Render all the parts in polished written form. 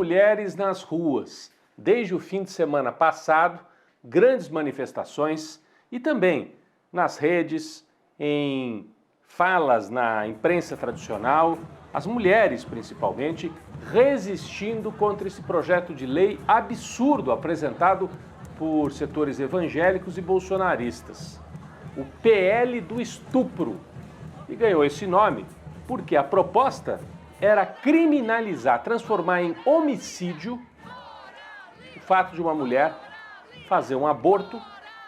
mulheres nas ruas. Desde o fim de semana passado, grandes manifestações e também nas redes, em falas na imprensa tradicional, as mulheres principalmente, resistindo contra esse projeto de lei absurdo apresentado por setores evangélicos e bolsonaristas. O PL do estupro. E ganhou esse nome porque a proposta era criminalizar, transformar em homicídio o fato de uma mulher fazer um aborto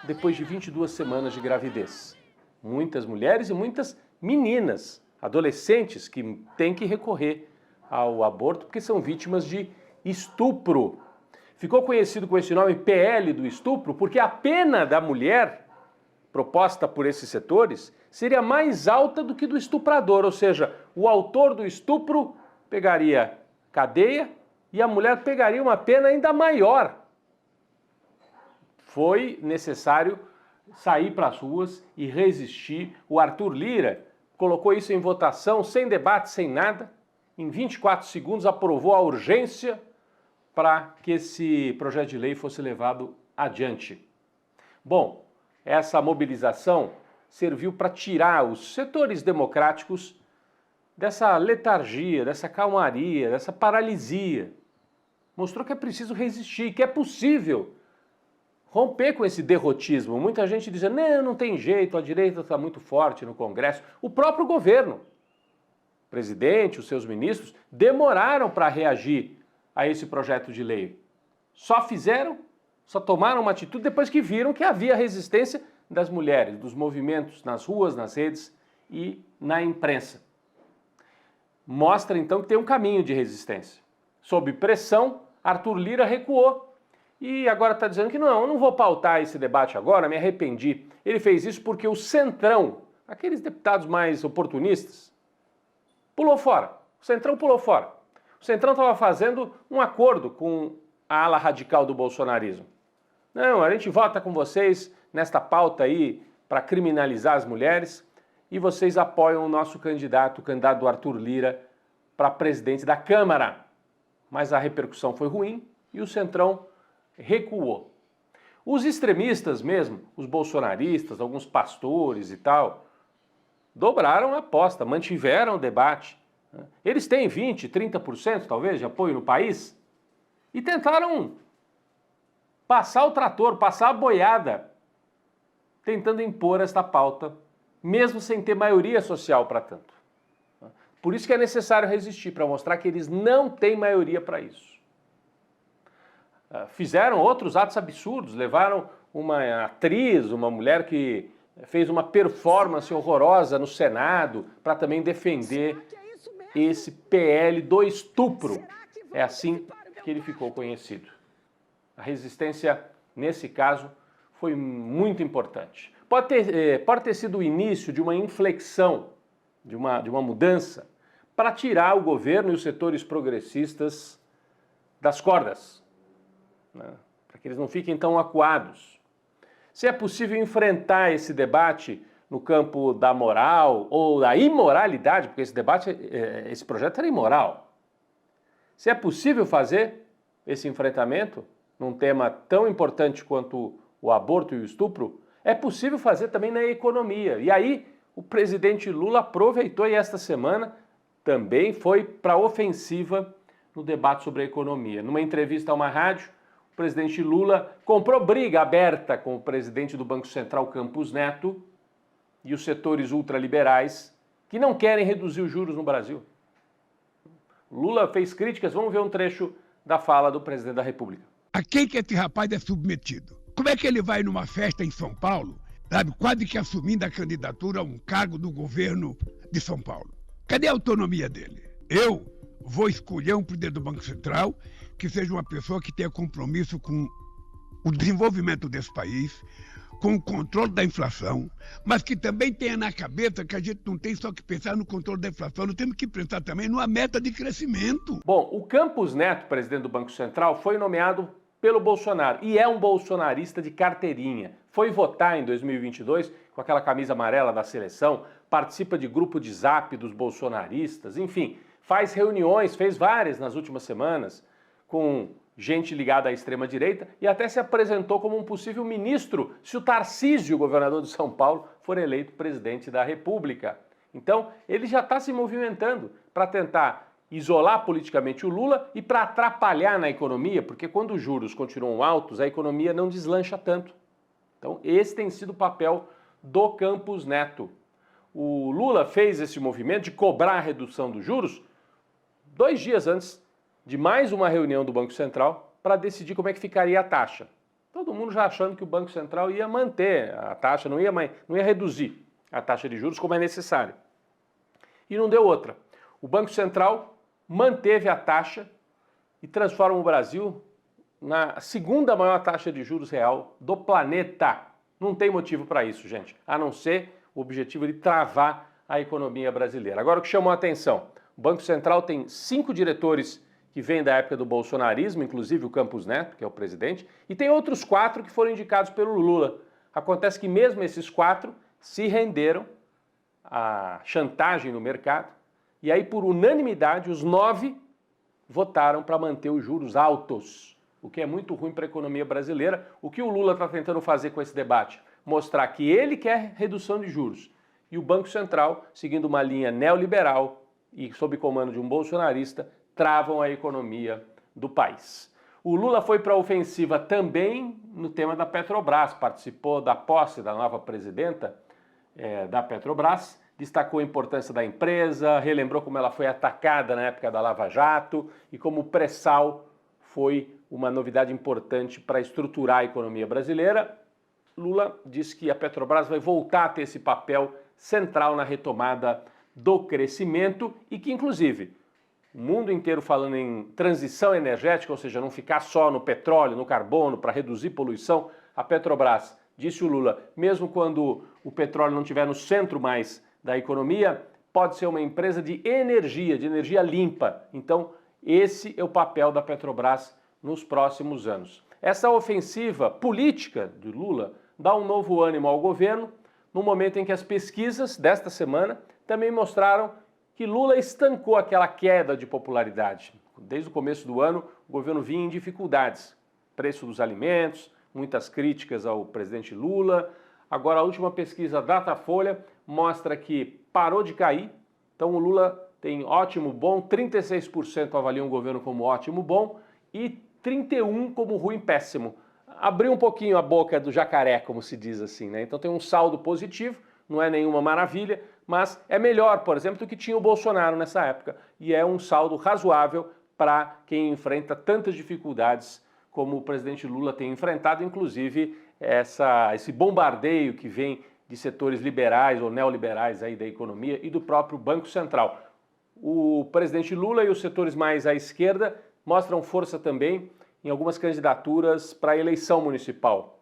depois de 22 semanas de gravidez. Muitas mulheres e muitas meninas, adolescentes que têm que recorrer ao aborto porque são vítimas de estupro. Ficou conhecido com esse nome PL do estupro porque a pena da mulher proposta por esses setores seria mais alta do que do estuprador, ou seja, o autor do estupro pegaria cadeia e a mulher pegaria uma pena ainda maior. Foi necessário sair para as ruas e resistir. O Arthur Lira colocou isso em votação, sem debate, sem nada. Em 24 segundos aprovou a urgência para que esse projeto de lei fosse levado adiante. Bom, essa mobilização serviu para tirar os setores democráticos dessa letargia, dessa calmaria, dessa paralisia. Mostrou que é preciso resistir, que é possível romper com esse derrotismo. Muita gente diz, não tem jeito, a direita está muito forte no Congresso. O próprio governo, o presidente, os seus ministros, demoraram para reagir a esse projeto de lei. Só tomaram uma atitude depois que viram que havia resistência das mulheres, dos movimentos nas ruas, nas redes e na imprensa. Mostra então que tem um caminho de resistência. Sob pressão, Arthur Lira recuou e agora está dizendo que não, eu não vou pautar esse debate agora, me arrependi. Ele fez isso porque o Centrão, aqueles deputados mais oportunistas, pulou fora. O Centrão pulou fora. O Centrão estava fazendo um acordo com a ala radical do bolsonarismo. Não, a gente vota com vocês nesta pauta aí para criminalizar as mulheres e vocês apoiam o nosso candidato, o candidato Arthur Lira, para presidente da Câmara. Mas a repercussão foi ruim e o Centrão recuou. Os extremistas mesmo, os bolsonaristas, alguns pastores e tal, dobraram a aposta, mantiveram o debate. Eles têm 20%, 30% talvez de apoio no país e tentaram passar o trator, passar a boiada, tentando impor esta pauta, mesmo sem ter maioria social para tanto. Por isso que é necessário resistir, para mostrar que eles não têm maioria para isso. Fizeram outros atos absurdos, levaram uma atriz, uma mulher que fez uma performance horrorosa no Senado para também defender esse PL do estupro. É assim que ele ficou conhecido. A resistência, nesse caso, foi muito importante. Pode ter sido o início de uma inflexão, de uma mudança, para tirar o governo e os setores progressistas das cordas, né? Para que eles não fiquem tão acuados. Se é possível enfrentar esse debate no campo da moral ou da imoralidade, porque esse projeto era imoral. Se é possível fazer esse enfrentamento num tema tão importante quanto o aborto e o estupro, é possível fazer também na economia. E aí o presidente Lula aproveitou e esta semana também foi para a ofensiva no debate sobre a economia. Numa entrevista a uma rádio, o presidente Lula comprou briga aberta com o presidente do Banco Central, Campos Neto, e os setores ultraliberais que não querem reduzir os juros no Brasil. Lula fez críticas, vamos ver um trecho da fala do presidente da República. A quem que esse rapaz é submetido? Como é que ele vai numa festa em São Paulo, sabe, quase que assumindo a candidatura a um cargo do governo de São Paulo? Cadê a autonomia dele? Eu vou escolher um presidente do Banco Central que seja uma pessoa que tenha compromisso com o desenvolvimento desse país, com o controle da inflação, mas que também tenha na cabeça que a gente não tem só que pensar no controle da inflação, nós temos que pensar também numa meta de crescimento. Bom, o Campos Neto, presidente do Banco Central, foi nomeado pelo Bolsonaro e é um bolsonarista de carteirinha. Foi votar em 2022 com aquela camisa amarela da seleção, participa de grupo de zap dos bolsonaristas, enfim, faz reuniões, fez várias nas últimas semanas, com gente ligada à extrema-direita e até se apresentou como um possível ministro se o Tarcísio, governador de São Paulo, for eleito presidente da República. Então, ele já está se movimentando para tentar isolar politicamente o Lula e para atrapalhar na economia, porque quando os juros continuam altos, a economia não deslancha tanto. Então, esse tem sido o papel do Campos Neto. O Lula fez esse movimento de cobrar a redução dos juros 2 dias antes de mais uma reunião do Banco Central para decidir como é que ficaria a taxa. Todo mundo já achando que o Banco Central ia manter a taxa, não ia reduzir a taxa de juros como é necessário. E não deu outra. O Banco Central manteve a taxa e transforma o Brasil na segunda maior taxa de juros real do planeta. Não tem motivo para isso, gente, a não ser o objetivo de travar a economia brasileira. Agora, o que chamou a atenção, o Banco Central tem 5 diretores que vêm da época do bolsonarismo, inclusive o Campos Neto, que é o presidente, e tem outros 4 que foram indicados pelo Lula. Acontece que mesmo esses 4 se renderam à chantagem no mercado, e aí por unanimidade os 9 votaram para manter os juros altos, o que é muito ruim para a economia brasileira. O que o Lula está tentando fazer com esse debate? Mostrar que ele quer redução de juros e o Banco Central, seguindo uma linha neoliberal e sob comando de um bolsonarista, travam a economia do país. O Lula foi para a ofensiva também no tema da Petrobras, participou da posse da nova presidenta da Petrobras, destacou a importância da empresa, relembrou como ela foi atacada na época da Lava Jato e como o pré-sal foi uma novidade importante para estruturar a economia brasileira. Lula disse que a Petrobras vai voltar a ter esse papel central na retomada do crescimento e que, inclusive, o mundo inteiro falando em transição energética, ou seja, não ficar só no petróleo, no carbono, para reduzir poluição, a Petrobras, disse o Lula, mesmo quando o petróleo não estiver no centro mais da economia, pode ser uma empresa de energia limpa. Então, esse é o papel da Petrobras nos próximos anos. Essa ofensiva política de Lula dá um novo ânimo ao governo, no momento em que as pesquisas desta semana também mostraram que Lula estancou aquela queda de popularidade. Desde o começo do ano, o governo vinha em dificuldades. Preço dos alimentos, muitas críticas ao presidente Lula. Agora, a última pesquisa Datafolha mostra que parou de cair. Então, o Lula tem ótimo bom, 36% avaliam o governo como ótimo bom e 31% como ruim péssimo. Abriu um pouquinho a boca do jacaré, como se diz assim, né? Então tem um saldo positivo, não é nenhuma maravilha, mas é melhor, por exemplo, do que tinha o Bolsonaro nessa época. E é um saldo razoável para quem enfrenta tantas dificuldades como o presidente Lula tem enfrentado, inclusive esse bombardeio que vem de setores liberais ou neoliberais aí da economia e do próprio Banco Central. O presidente Lula e os setores mais à esquerda mostram força também em algumas candidaturas para a eleição municipal,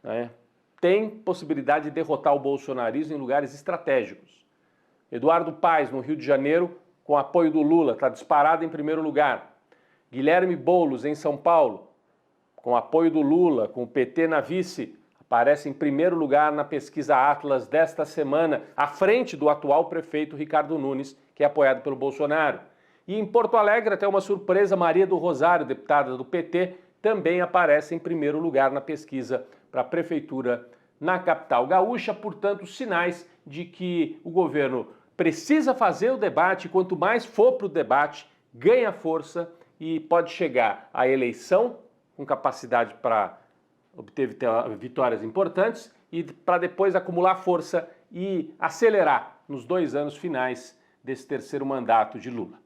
né? Tem possibilidade de derrotar o bolsonarismo em lugares estratégicos. Eduardo Paes, no Rio de Janeiro, com apoio do Lula, está disparado em primeiro lugar. Guilherme Boulos, em São Paulo, com apoio do Lula, com o PT na vice, aparece em primeiro lugar na pesquisa Atlas desta semana, à frente do atual prefeito Ricardo Nunes, que é apoiado pelo Bolsonaro. E em Porto Alegre, até uma surpresa, Maria do Rosário, deputada do PT, também aparece em primeiro lugar na pesquisa para a prefeitura na capital gaúcha. Portanto, sinais de que o governo precisa fazer o debate, quanto mais for para o debate, ganha força e pode chegar à eleição com capacidade para obter vitórias importantes e para depois acumular força e acelerar nos 2 anos finais desse terceiro mandato de Lula.